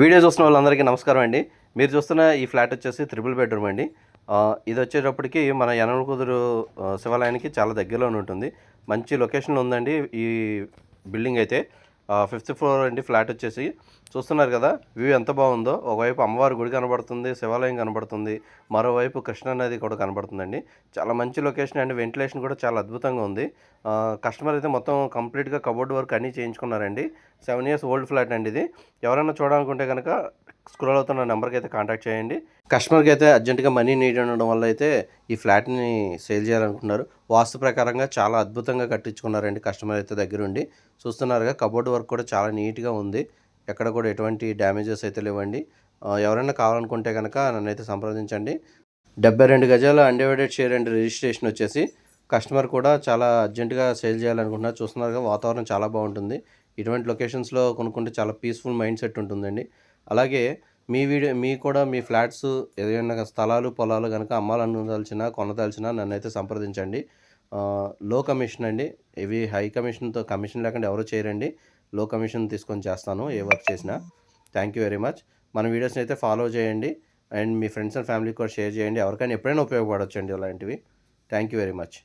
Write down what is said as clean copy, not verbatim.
Video చూస్తున్న వాళ్ళందరికీ నమస్కారం అండి. మీరు చూస్తున్న ఈ ఫ్లాట్ వచ్చేసి త్రిబుల్ బెడ్రూమ్ అండి. ఇది వచ్చేటప్పటికి మన యనమల కుదురు శివాలయానికి చాలా దగ్గరలోనే ఉంటుంది. మంచి లొకేషన్లో ఉందండి ఈ బిల్డింగ్ అయితే. ఫిఫ్త్ ఫ్లోర్ అండి ఫ్లాట్ వచ్చేసి. చూస్తున్నారు కదా వ్యూ ఎంత బాగుందో. ఒకవైపు అమ్మవారి గుడి కనబడుతుంది, శివాలయం కనబడుతుంది, మరోవైపు కృష్ణా నది కూడా కనబడుతుందండి. చాలా మంచి లొకేషన్ అండి. వెంటిలేషన్ కూడా చాలా అద్భుతంగా ఉంది. కస్టమర్ అయితే మొత్తం కంప్లీట్గా కబోర్డ్ వర్క్ అన్నీ చేయించుకున్నారండి. 7 years ఓల్డ్ ఫ్లాట్ అండి ఇది. ఎవరైనా చూడాలనుకుంటే కనుక స్క్రోల్ అవుతున్న నెంబర్కి అయితే కాంటాక్ట్ చేయండి. కస్టమర్కి అయితే అర్జెంటుగా మనీ నీడ్ ఉండడం వల్ల అయితే ఈ ఫ్లాట్ని సేల్ చేయాలనుకుంటున్నారు. వాస్తు ప్రకారంగా చాలా అద్భుతంగా కట్టించుకున్నారండి కస్టమర్ అయితే దగ్గరుండి. చూస్తున్నారుగా కబోర్డ్ వర్క్ కూడా చాలా నీట్గా ఉంది. ఎక్కడ కూడా ఎటువంటి డ్యామేజెస్ అయితే లేవండి. ఎవరైనా కావాలనుకుంటే కనుక నన్నైతే సంప్రదించండి. 72 గజాల అన్డివైడెడ్ షేర్ అండ్ రిజిస్ట్రేషన్ వచ్చేసి కస్టమర్ కూడా చాలా అర్జెంటుగా సేల్ చేయాలనుకుంటున్నారు. చూస్తున్నారుగా వాతావరణం చాలా బాగుంటుంది. ఇటువంటి లొకేషన్స్లో కొనుక్కుంటే చాలా పీస్ఫుల్ మైండ్ సెట్ ఉంటుందండి. అలాగే మీకు కూడా మీ ఫ్లాట్స్ ఏదైనా స్థలాలు పొలాలు కనుక అమ్మాలనుదలిచినా కొనదలిచినా నన్నైతే సంప్రదించండి. లో కమిషన్ అండి. ఇవి హై కమిషన్ లేకుండా ఎవరు చేయరండి. లో కమిషన్ తీసుకొని చేస్తాను ఏ వర్క్ చేసినా. Thank you very much. మన వీడియోస్ని అయితే ఫాలో చేయండి అండ్ మీ ఫ్రెండ్స్ అండ్ ఫ్యామిలీకి కూడా షేర్ చేయండి. ఎవరికైనా ఎప్పుడైనా ఉపయోగపడవచ్చండి అలాంటివి. Thank you very much.